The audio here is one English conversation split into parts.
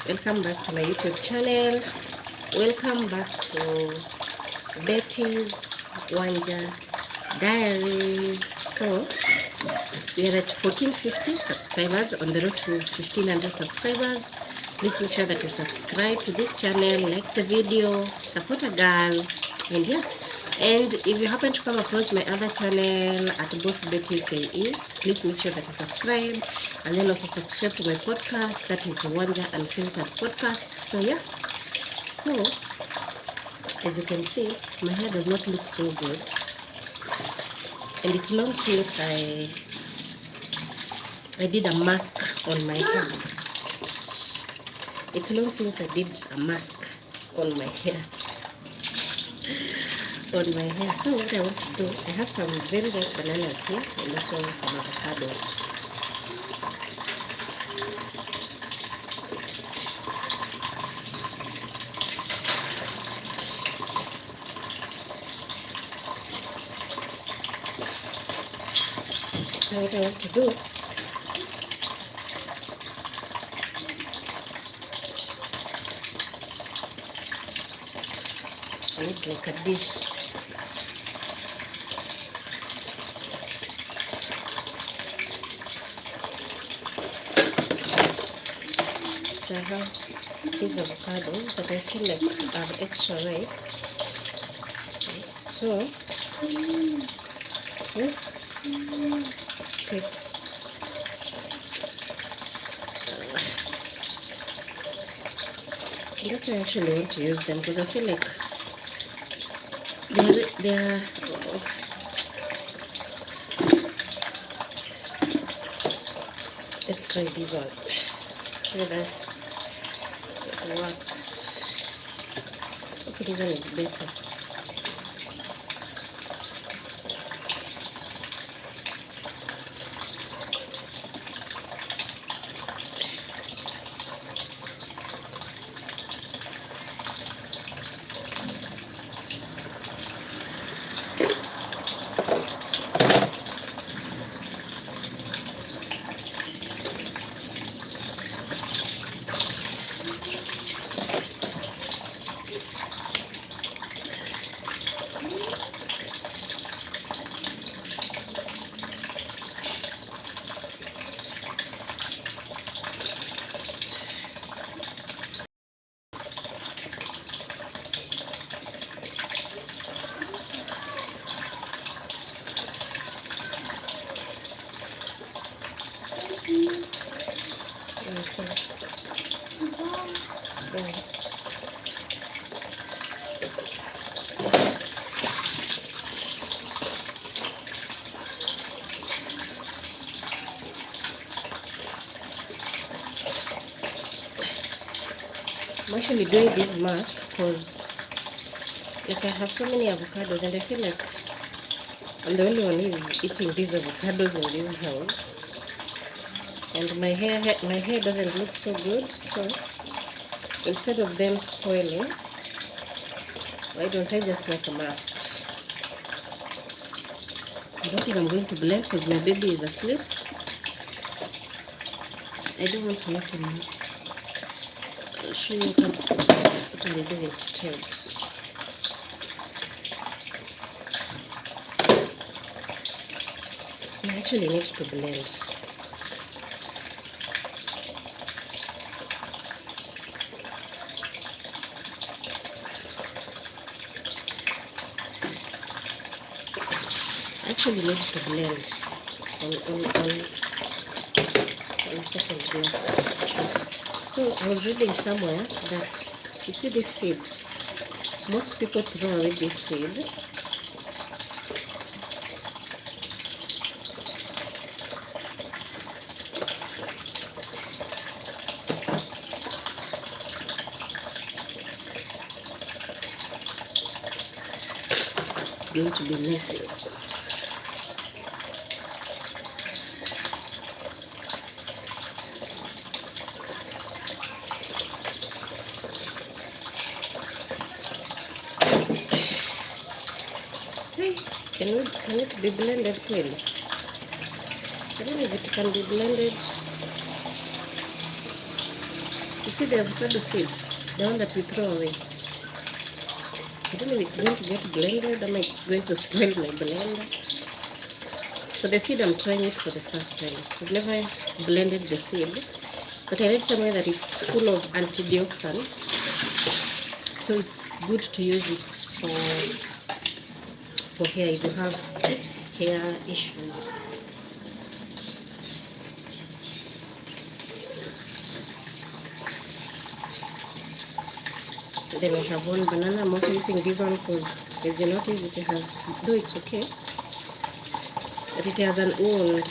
Welcome back to my YouTube channel. Welcome back to Betty's Wanja Diaries. So we are at 1450 subscribers, on the road to 1500 subscribers. Please make sure that you subscribe to this channel, like the video, support a girl, and yeah. And if you happen to come across my other channel at Boss Betty KE, please make sure that you subscribe, and then also subscribe to my podcast, that is Wanja Unfiltered Podcast. So yeah, so as you can see, my hair does not look so good, and it's long since I did a mask on my hair. It's long since I did a mask on my hair. So what I want to do, I have some very ripe bananas here and also some avocados. So what I want to do, I need like a dish. So I have these avocados that I feel like are extra ripe. So let's take that's why I actually want to use them, because I feel like they're let's try this one so that it works. Okay, this one is better. I'm actually doing this mask because like I have so many avocados and I feel like I'm the only one who is eating these avocados in this house, and my hair doesn't look so good. So instead of them spoiling, why don't I just make a mask? I don't think I'm going to blend because my baby is asleep. I don't want to make him. I'll show you what I'm doing instead. I actually need to blend. I actually need to blend on second blocks. So I was reading somewhere that you see this seed. Most people throw away this seed. It's going to be messy. Can it be blended clearly? I don't know if it can be blended. You see the avocado seed, the one that we throw away. I don't know if it's going to get blended or it's going to spoil my blender. So the seed, I'm trying it for the first time. I've never blended the seed, but I read somewhere that it's full of antioxidants, so it's good to use it for hair if you have hair issues. Then I have one banana. I'm also using this one because, as you notice, it has, though it's okay, but it has an wound.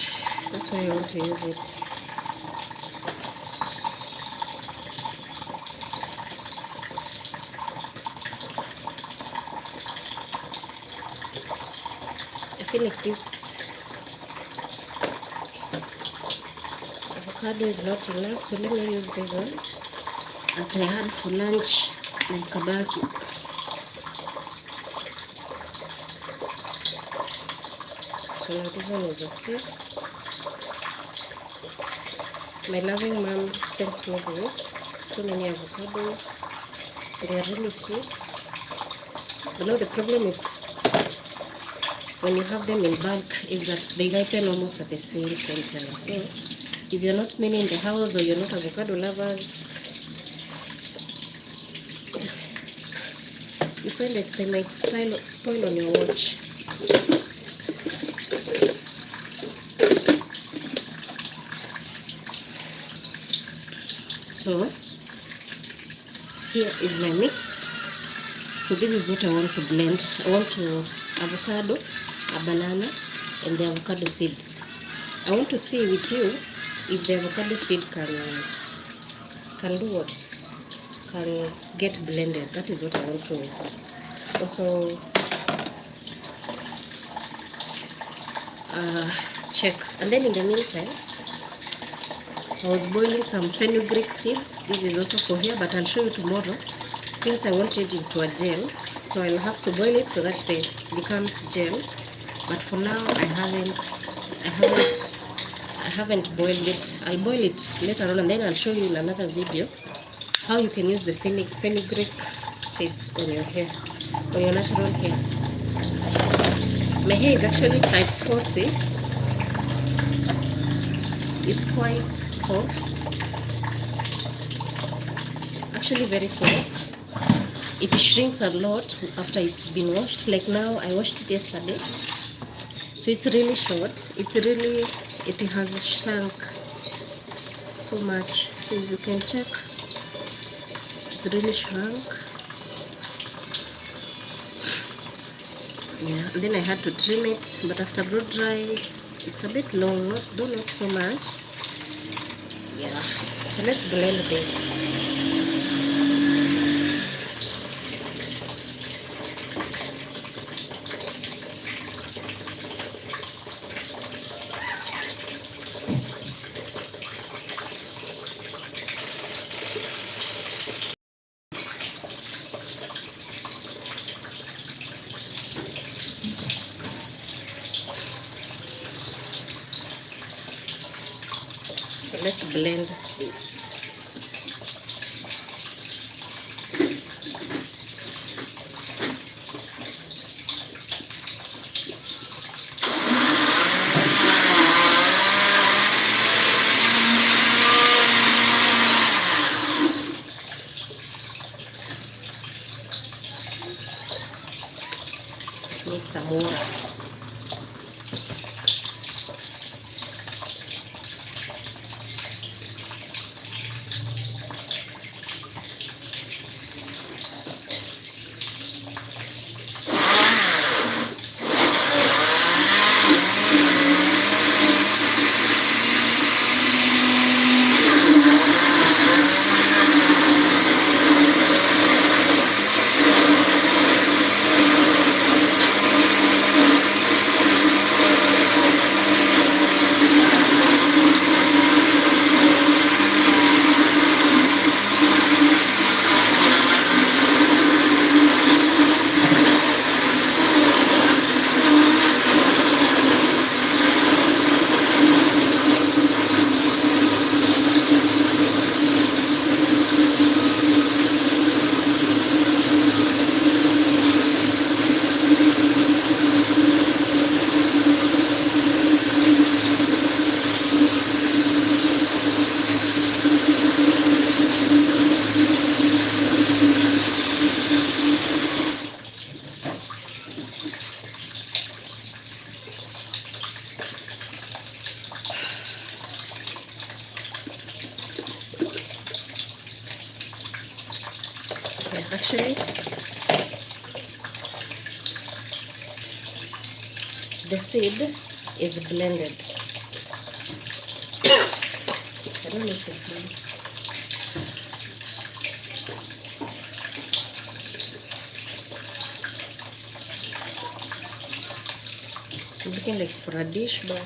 That's why I want to use it. I feel like this avocado is not enough, so let me use this one that I had for lunch, like kabaki. So now this one is okay. My loving mom sent me this. So many avocados. They are really sweet. You know, the problem is when you have them in bulk is that they ripen almost at the same time. So if you're not many in the house or you're not avocado lovers, you find that they might spoil on your watch. So here is my mix. So this is what I want to blend. I want to avocado, a banana, and the avocado seed. I want to see with you if the avocado seed can do what? Can get blended. That is what I want to also check. And then in the meantime, I was boiling some fenugreek seeds. This is also for here, but I'll show you tomorrow, since I want it into a gel. So I'll have to boil it so that it becomes gel. But for now, I haven't boiled it. I'll boil it later on, and then I'll show you in another video how you can use the fenugreek seeds on your hair, on your natural hair. My hair is actually type 4C. It's quite soft, actually very soft. It shrinks a lot after it's been washed. Like now, I washed it yesterday, so it's really short. It has shrunk so much. So you can check, it's really shrunk. Yeah, and then I had to trim it, but after blow dry, it's a bit long, not so much. Yeah, so let's blend this. So let's blend this. Need some more. Actually, the seed is blended. I don't know if you see. I'm looking like for a dish, but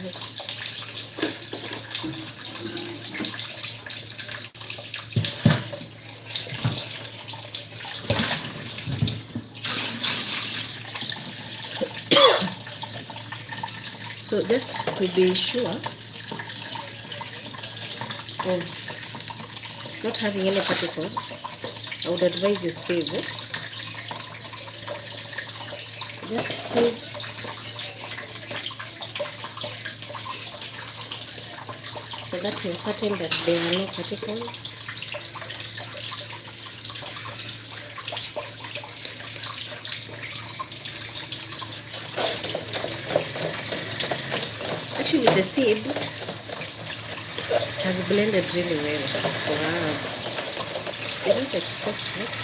so just to be sure of not having any particles, I would advise you sieve it. Just sieve so that you're certain that there are no particles. Actually, the seed has blended really well. Wow. I didn't expect that.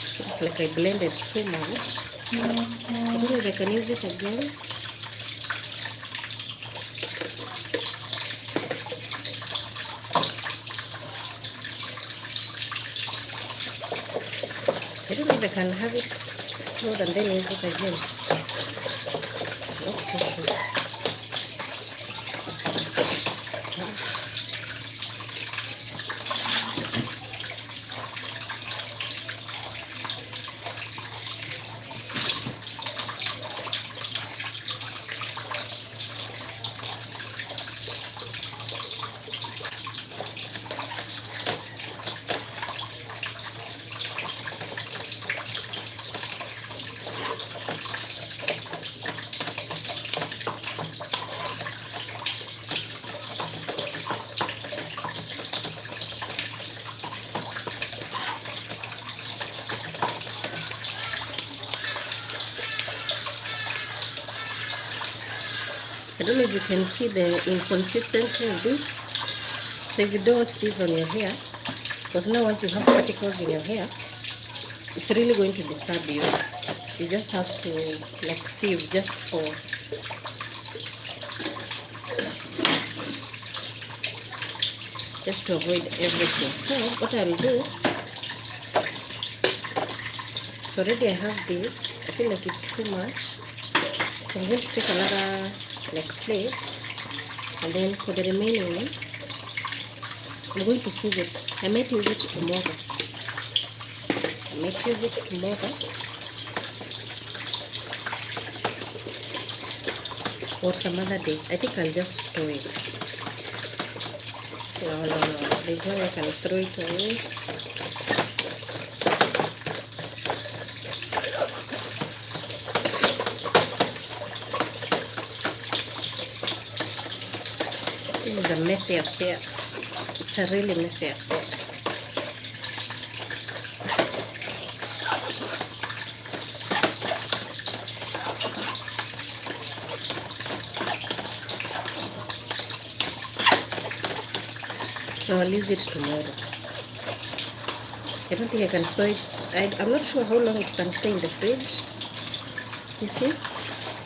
Seems like I blended too much. I don't know if I can use it again. I don't know if I can have it stored and then use it again. Not so sure. I don't know if you can see the inconsistency of this. So if you don't want this on your hair, because now once you have particles in your hair, it's really going to disturb you. You just have to like sieve just to avoid everything. So what I'll do, so already I have this. I feel like it's too much. So I'm going to take another like plate, and then for the remaining one, I'm going to sieve it. I might use it tomorrow. Or some other day. I think I'll just store it. No. There's no way I can throw it away. This is a messy affair. It's a really messy affair. So I'll use it tomorrow. I don't think I can store it. I'm not sure how long it can stay in the fridge. You see?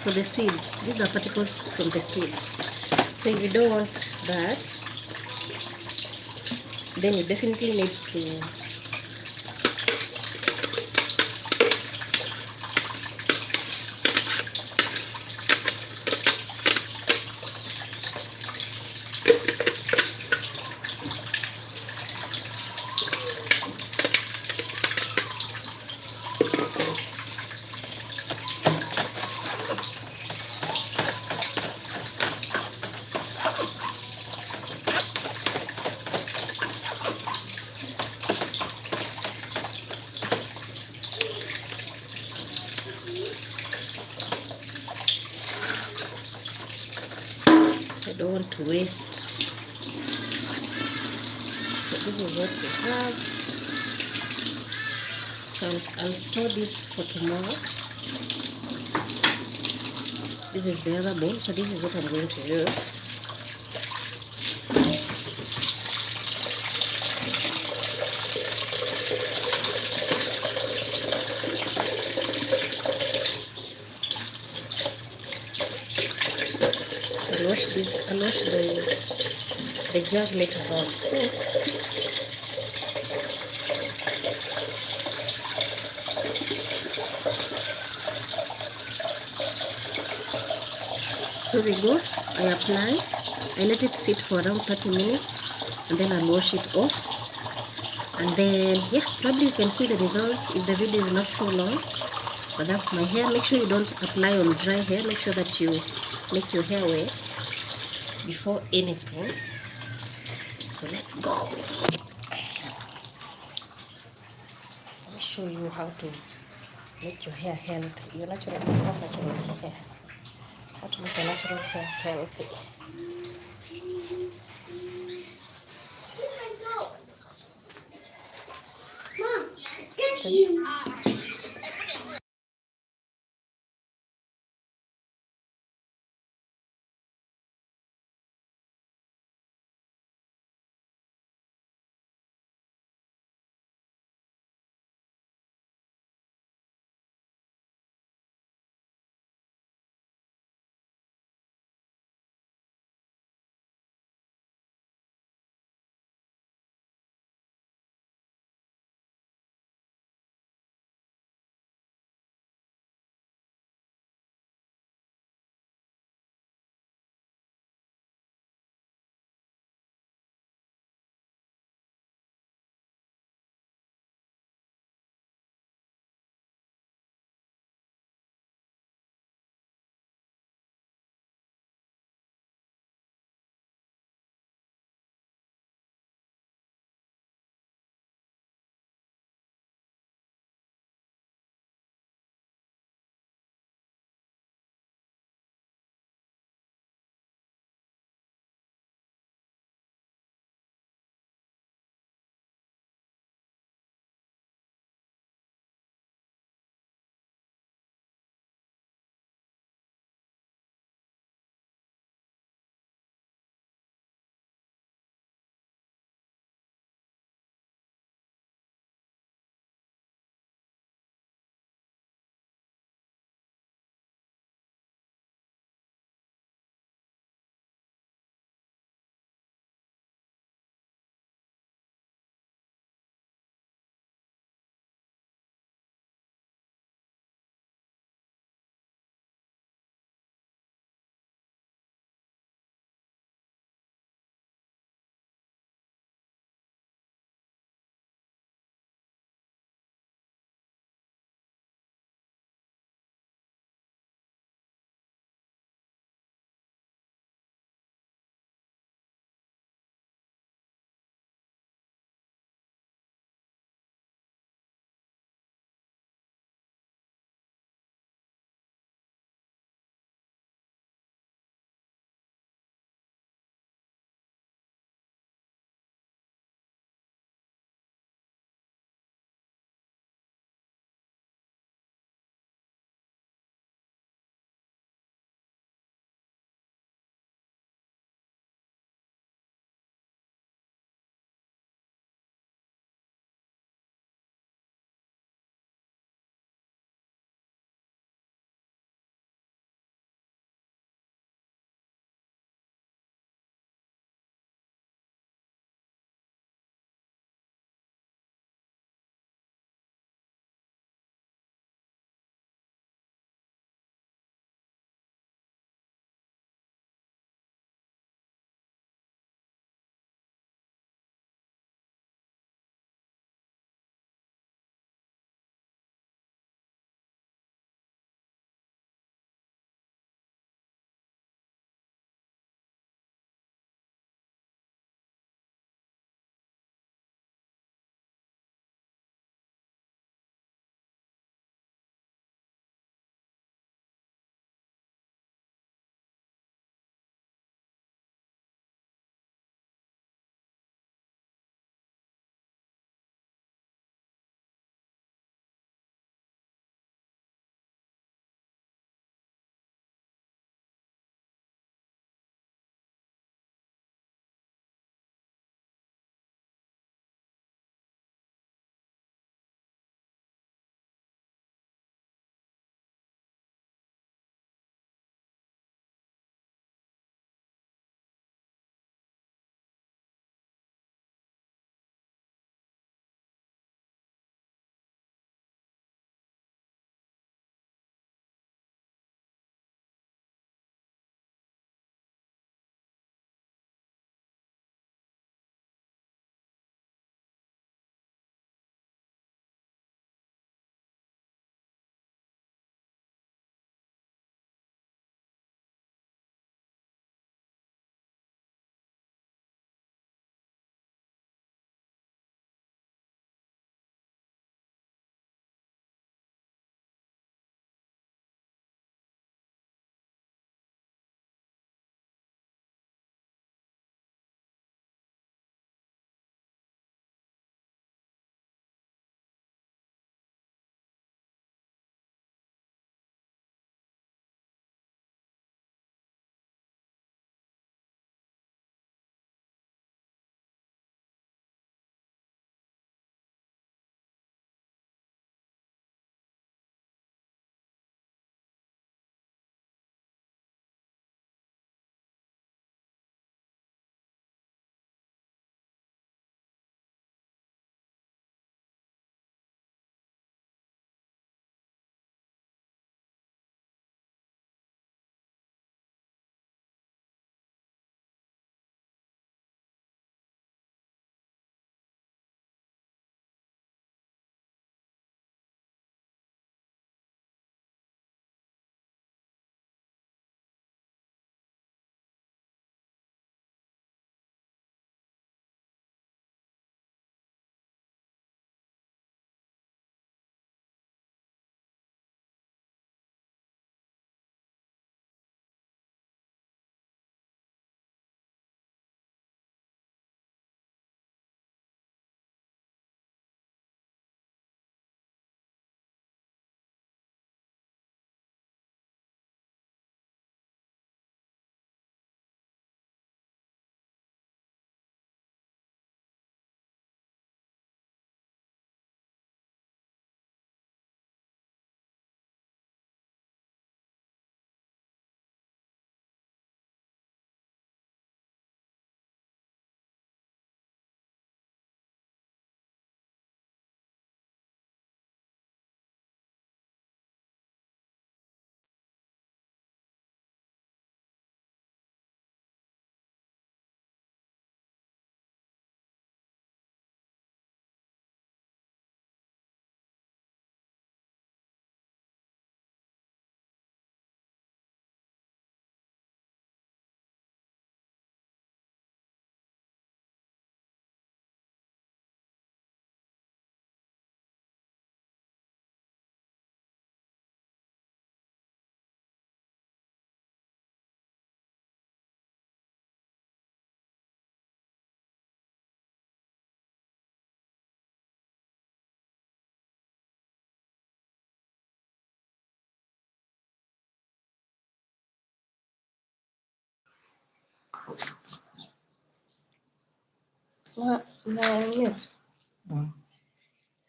For the seeds. These are particles from the seeds. So if you don't want that, then you definitely need to want to waste. So this is what we have. So I'll store this for tomorrow. This is the other bowl, so this is what I'm going to use. So I'll wash the jug later on. So we go, I apply, I let it sit for around 30 minutes and then I'll wash it off. And then, yeah, probably you can see the results if the video is not too long. But that's my hair. Make sure you don't apply on dry hair. Make sure that you make your hair wet before anything. So let's go. I'll show you how to make your hair healthy. Your natural hair. How to make your natural hair healthy. Mom, get you.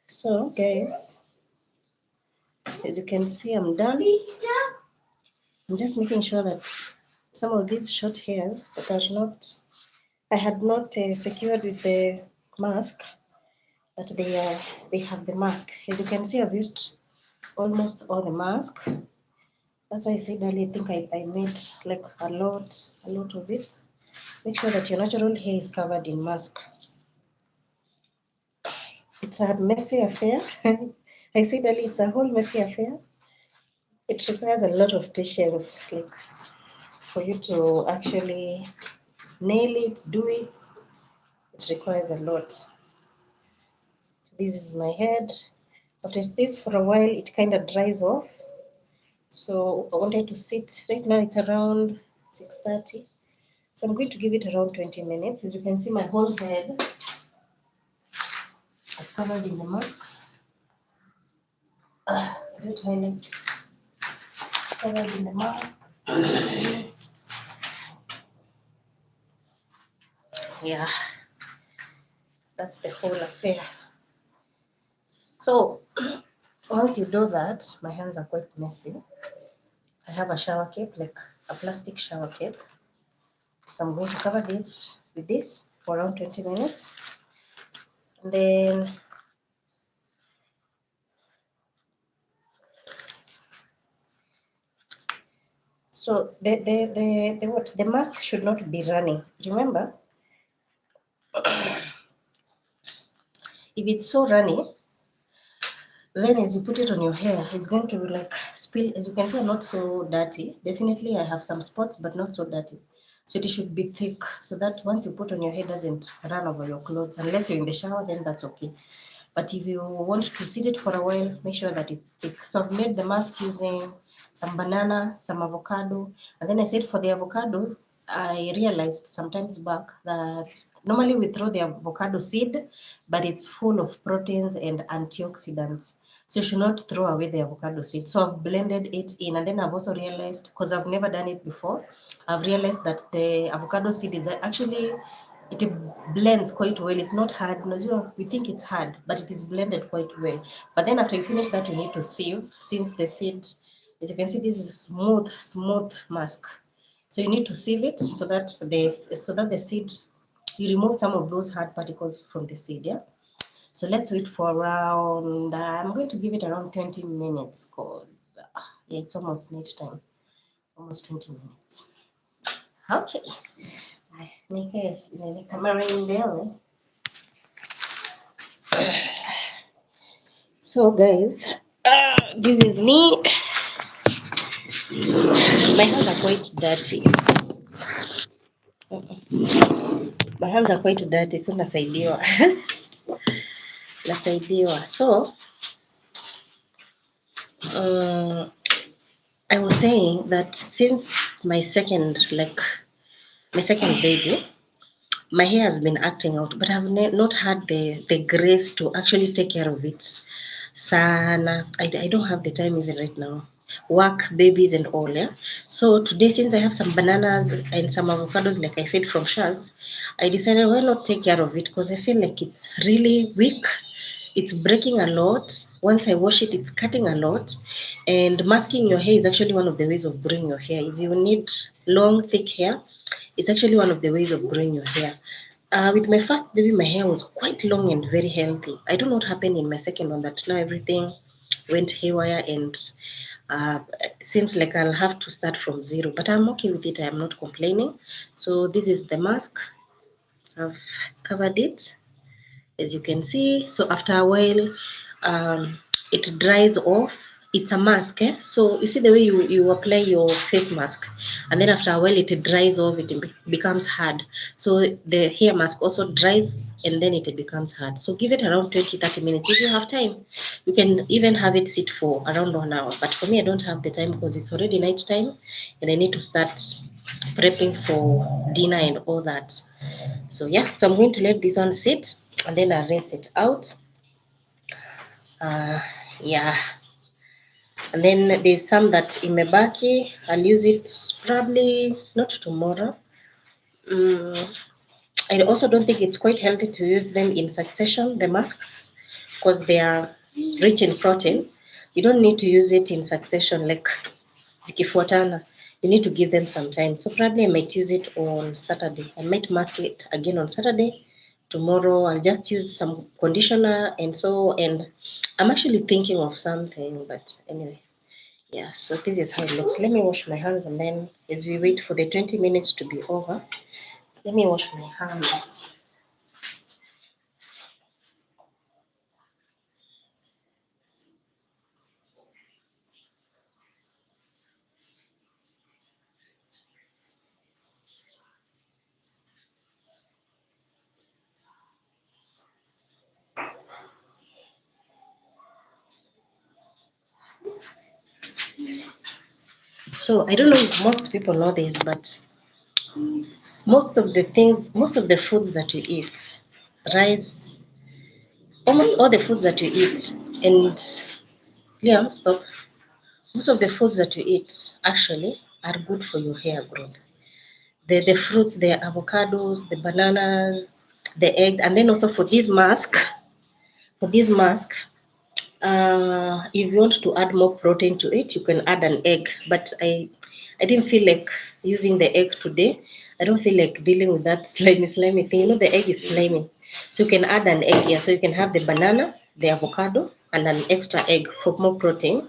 So guys, as you can see, I'm done. I'm just making sure that some of these short hairs that are not, I had not secured with the mask, that they have the mask. As you can see, I've used almost all the mask. That's why I said earlier, I think I made like a lot of it. Make sure that your natural hair is covered in mask. It's a messy affair. I said earlier, it's a whole messy affair. It requires a lot of patience, like for you to actually nail it, do it. It requires a lot. This is my head. After this for a while, it kind of dries off. So I wanted to sit. Right now it's around 6:30. So I'm going to give it around 20 minutes. As you can see, my whole head is covered in the mask. Great highlights. Covered in the mask. Yeah, that's the whole affair. So once you do that, my hands are quite messy. I have a shower cape, like a plastic shower cape. So I'm going to cover this with this for around 20 minutes. And then so the mask should not be running. Remember, if it's so runny, then as you put it on your hair, it's going to like spill. As you can see, I'm not so dirty. Definitely I have some spots, but not so dirty. So it should be thick so that once you put on your hair, it doesn't run over your clothes. Unless you're in the shower, then that's okay. But if you want to sit it for a while, make sure that it's thick. So I've made the mask using some banana, some avocado. And then I said for the avocados, I realized sometimes back that normally we throw the avocado seed, but it's full of proteins and antioxidants. So you should not throw away the avocado seed. So I've blended it in. And then I've also realized, because I've never done it before, I've realized that the avocado seed is actually, it blends quite well. It's not hard. We think it's hard, but it is blended quite well. But then after you finish that, you need to sieve, since the seed, as you can see, this is smooth mask. So you need to sieve it so that the seed, you remove some of those hard particles from the seed. Yeah. So let's wait for around, I'm going to give it around 20 minutes because yeah, it's almost night time. Almost 20 minutes. Okay. Nike camera in there. So guys, this is me. My hands are quite dirty. My hands are quite dirty, so nasaidiwa. Nasaidiwa. So, I was saying that since my second baby, my hair has been acting out, but I've not had the grace to actually take care of it. Sana, I don't have the time even right now. Work, babies, and all. Yeah. So today, since I have some bananas and some avocados, like I said from shelves, I decided why not take care of it because I feel like it's really weak. It's breaking a lot. Once I wash it, it's cutting a lot. And masking your hair is actually one of the ways of growing your hair. If you need long, thick hair, it's actually one of the ways of growing your hair. With my first baby, my hair was quite long and very healthy. I don't know what happened in my second one, that now everything went haywire and seems like I'll have to start from zero. But I'm okay with it. I'm not complaining. So this is the mask. I've covered it, as you can see. So after a while, it dries off. It's a mask, eh? So you see the way you apply your face mask, and then after a while it dries off, it becomes hard. So the hair mask also dries and then it becomes hard. So give it around 20-30 minutes. If you have time, you can even have it sit for around 1 hour. But for me, I don't have the time because it's already night time and I need to start prepping for dinner and all that. So yeah, so I'm going to let this one sit and then I'll rinse it out. Yeah, and then there's some that imebaki. I'll use it probably not tomorrow, I also don't think it's quite healthy to use them in succession, the masks, because they are rich in protein. You don't need to use it in succession, like zikifuatana. You need to give them some time. So probably I might use it on Saturday. I might mask it again on Saturday. Tomorrow I'll just use some conditioner and I'm actually thinking of something, but anyway. Yeah, so this is how it looks. Let me wash my hands and then as we wait for the 20 minutes to be over, let me wash my hands. So I don't know if most people know this, but most of the foods that we eat, rice, almost all the foods that we eat, and yeah, stop. Most of the foods that we eat actually are good for your hair growth. The fruits, the avocados, the bananas, the eggs, and then also for this mask, if you want to add more protein to it, you can add an egg. But I didn't feel like using the egg today. I don't feel like dealing with that slimy thing. You know, the egg is slimy. So you can add an egg here. So you can have the banana, the avocado, and an extra egg for more protein.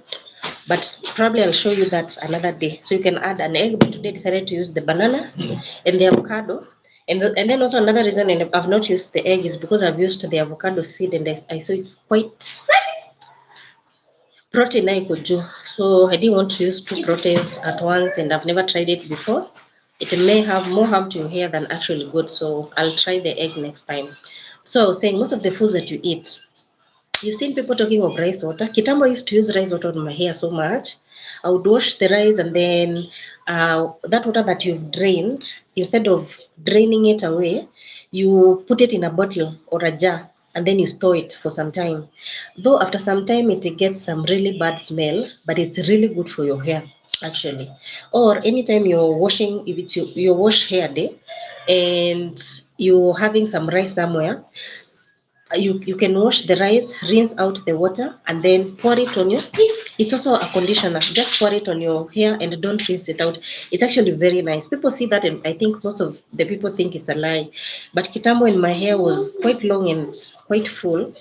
But probably I'll show you that another day. So you can add an egg, but today I decided to use the banana and the avocado. And then also another reason I've not used the egg is because I've used the avocado seed and I saw it's quite protein I could do. So I didn't want to use two proteins at once and I've never tried it before. It may have more harm to your hair than actually good. So I'll try the egg next time. So I was saying most of the foods that you eat, you've seen people talking of rice water. Kitambo, I used to use rice water on my hair so much. I would wash the rice and then that water that you've drained, instead of draining it away, you put it in a bottle or a jar and then you store it for some time. Though after some time it gets some really bad smell, but it's really good for your hair actually. Or anytime you're washing, if it's your wash hair day and you're having some rice somewhere, you can wash the rice, rinse out the water, and then pour it on your. It's also a conditioner. Just pour it on your hair and don't rinse it out. It's actually very nice. People see that, and I think most of the people think it's a lie. But kitambo in my hair was quite long and quite full.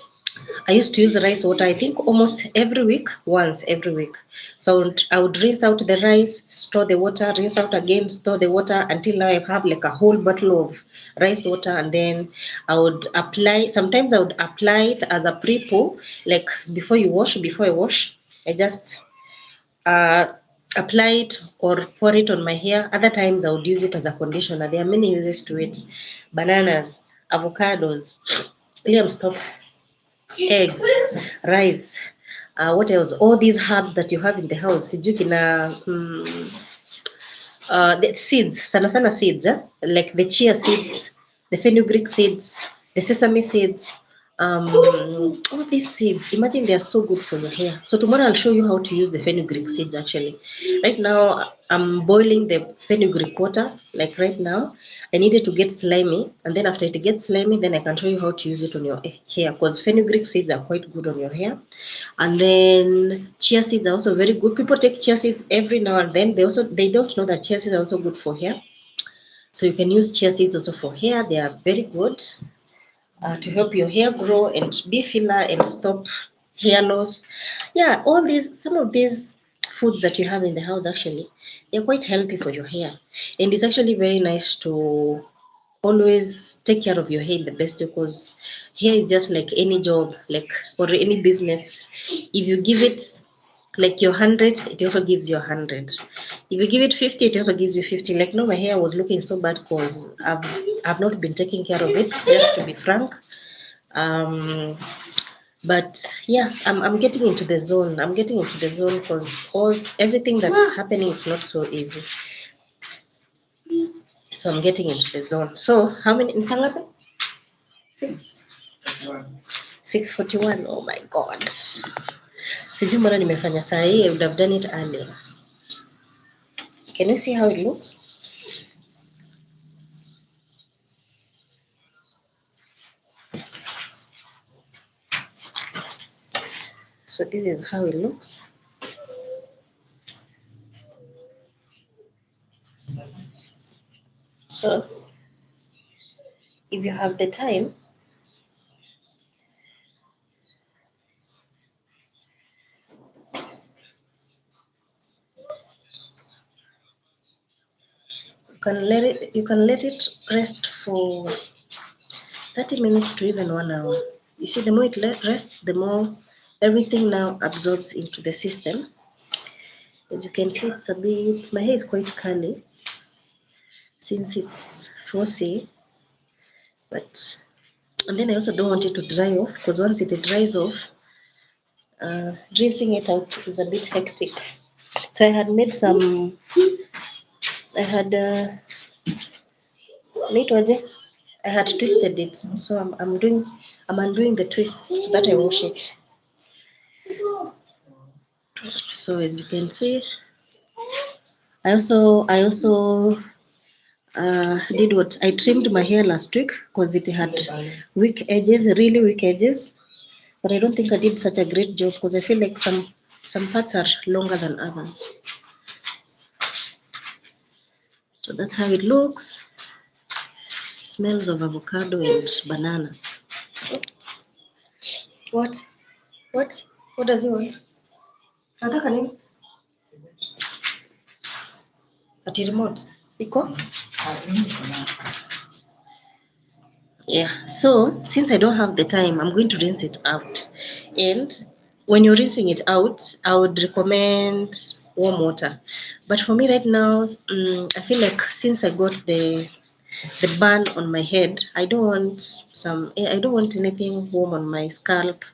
I used to use rice water, I think almost every week, once every week. So I would rinse out the rice, store the water, rinse out again, store the water until now I have like a whole bottle of rice water. And then I would apply, sometimes I would apply it as a pre-poo, like before I wash, I just uh, apply it or pour it on my hair. Other times I would use it as a conditioner. There are many uses to it. Bananas, avocados. Liam, stop. Eggs, rice, what else? All these herbs that you have in the house. Sijui kina the seeds, sana sana seeds, like the chia seeds, the fenugreek seeds, the sesame seeds, all these seeds. Imagine they are so good for your hair. So tomorrow I'll show you how to use the fenugreek seeds actually. Right now I'm boiling the fenugreek water. Like right now, I need it to get slimy, and then after it gets slimy, then I can show you how to use it on your hair because fenugreek seeds are quite good on your hair. And then chia seeds are also very good. People take chia seeds every now and then. They don't know that chia seeds are also good for hair. So you can use chia seeds also for hair. They are very good to help your hair grow and be filler and stop hair loss. Yeah, some of these foods that you have in the house actually, they're quite healthy for your hair. And it's actually very nice to always take care of your hair the best way because hair is just like any job, like or any business. If you give it like your 100, it also gives you 100. If you give it 50, it also gives you 50. Like no, my hair was looking so bad because I've not been taking care of it, just to be frank. Um, but yeah, I'm getting into the zone. I'm getting into the zone because everything that's happening, it's not so easy. So I'm getting into the zone. So how many in Sangapi? 6:41. Oh my god. Sijui mbona nimefanya saa hii. I would have done it earlier. Can you see how it looks? So this is how it looks. So if you have the time, you can let it rest for 30 minutes to even 1 hour. You see, the more it rests, the more everything now absorbs into the system. As you can see, it's a bit, my hair is quite curly since it's 4C, but, and then I also don't want it to dry off, because once it dries off, rinsing it out is a bit hectic. So I had made some, I had, naitwaje? I had twisted it, so I'm undoing the twists so that I wash it. So as you can see, I also did what I trimmed my hair last week because it had weak edges, really weak edges. But I don't think I did such a great job because I feel like some parts are longer than others. So that's how it looks. Smells of avocado and banana. What? What? What does he want? Nataka nini? Ati remote. Iko? Yeah, so since I don't have the time, I'm going to rinse it out. And when you're rinsing it out, I would recommend warm water. But for me right now, I feel like since I got the burn on my head, I don't want anything warm on my scalp.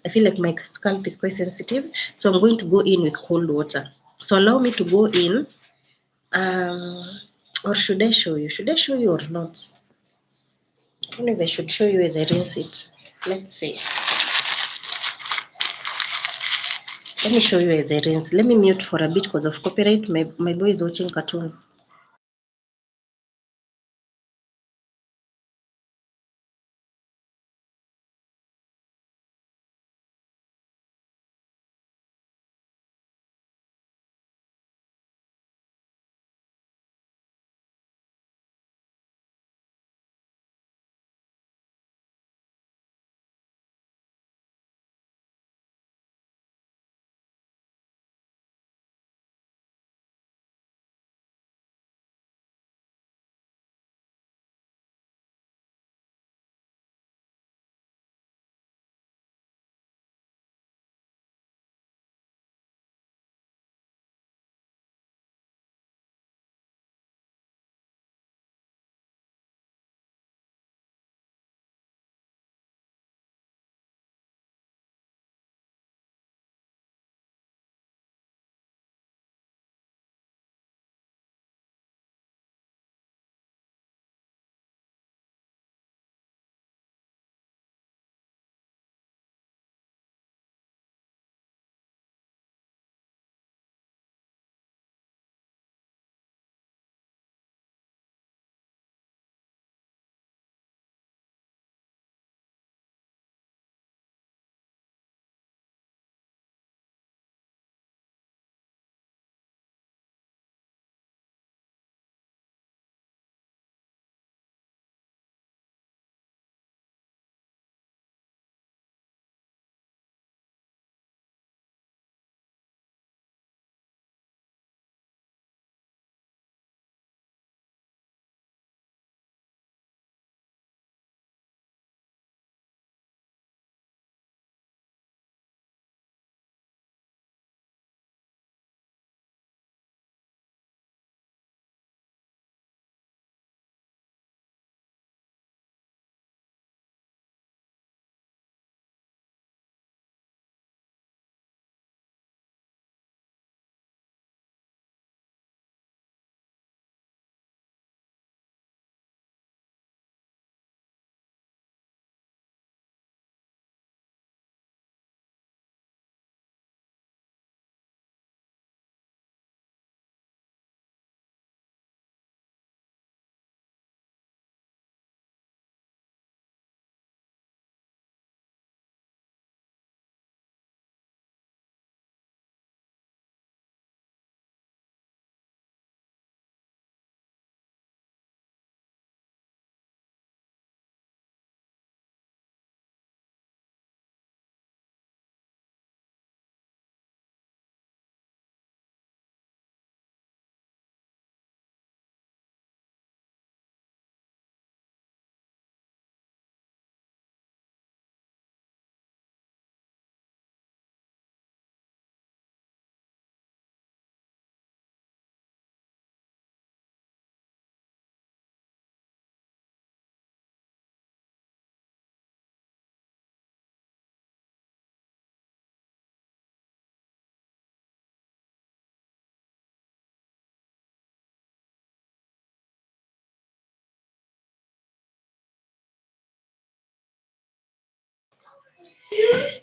I feel like my scalp is quite sensitive, so I'm going to go in with cold water. So allow me to go in, um, or should I show you? Should I show you or not? I don't know if I should show you as I rinse it. Let's see. Let me show you as I rinse. Let me mute for a bit because of copyright. My boy is watching cartoon.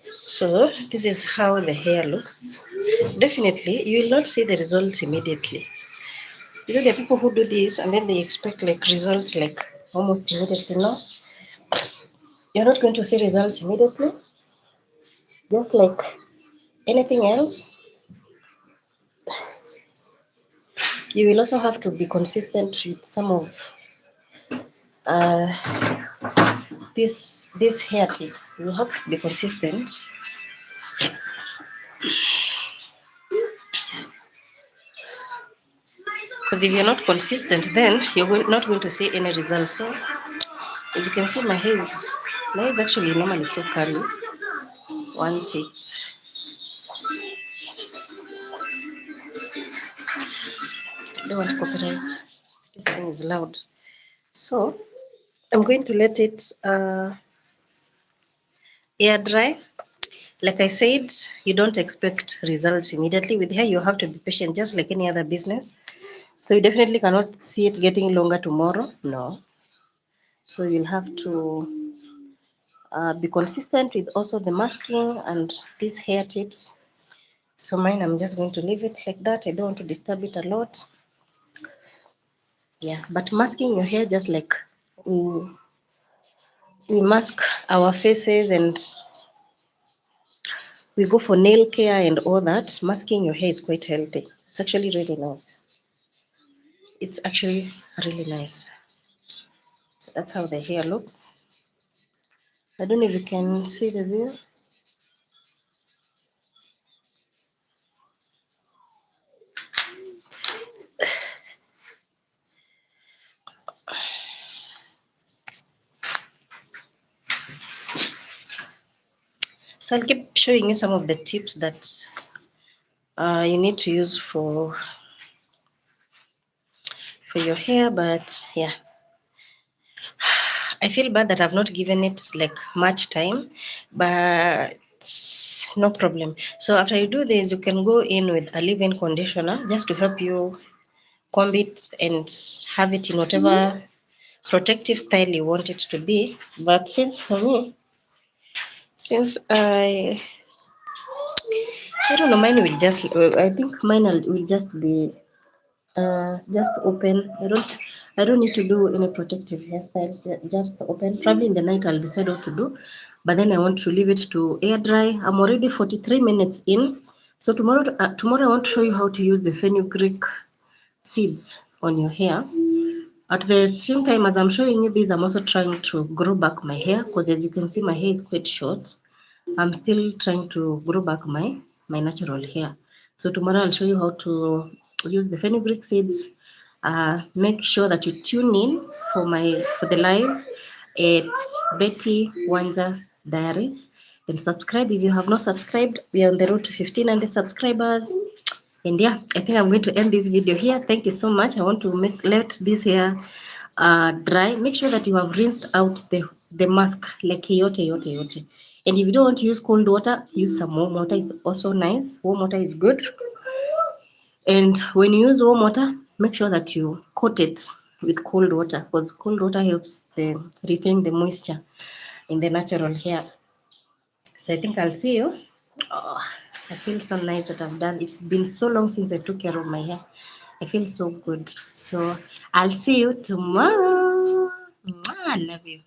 So this is how the hair looks. Definitely, you will not see the result immediately. You know, there are people who do this and then they expect like results like almost immediately. No, you're not going to see results immediately. Just like anything else, you will also have to be consistent with some of uh, these hair tips. You have to be consistent because if you're not consistent, then not going to see any results. So as you can see, my hair is actually normally so curly. Once it's I don't want copyright. This thing is loud. So I'm going to let it air dry. Like I said, you don't expect results immediately. With hair, you have to be patient, just like any other business. So you definitely cannot see it getting longer tomorrow. No. So you'll have to be consistent with also the masking and these hair tips. So mine, I'm just going to leave it like that. I don't want to disturb it a lot. Yeah, but masking your hair just like we, we mask our faces and we go for nail care and all that. Masking your hair is quite healthy. It's actually really nice. It's actually really nice. So that's how the hair looks. I don't know if you can see the view. So I'll keep showing you some of the tips that you need to use for your hair. But yeah, I feel bad that I've not given it like much time, but no problem. So after you do this, you can go in with a leave-in conditioner just to help you comb it and have it in whatever protective style you want it to be. But since for me, since I don't know, mine will just I think mine will just be just open. I don't need to do any protective hairstyle. Just open. Probably in the night I'll decide what to do, but then I want to leave it to air dry. I'm already 43 minutes in. So tomorrow I want to show you how to use the fenugreek seeds on your hair. At the same time as I'm showing you this, I'm also trying to grow back my hair because as you can see, my hair is quite short. I'm still trying to grow back my natural hair. So tomorrow I'll show you how to use the fenugreek seeds. Make sure that you tune in for the live at Betty Wanja Diaries and subscribe if you have not subscribed. We are on the road to 1500 subscribers. And yeah, I think I'm going to end this video here. Thank you so much. I want to let this hair dry. Make sure that you have rinsed out the mask like yote. And if you don't want to use cold water, use some warm water. It's also nice. Warm water is good. And when you use warm water, make sure that you coat it with cold water because cold water helps retain the moisture in the natural hair. So I think I'll see you. Oh, I feel so nice that I've done. It's been so long since I took care of my hair. I feel so good. So I'll see you tomorrow. Mwah, I love you.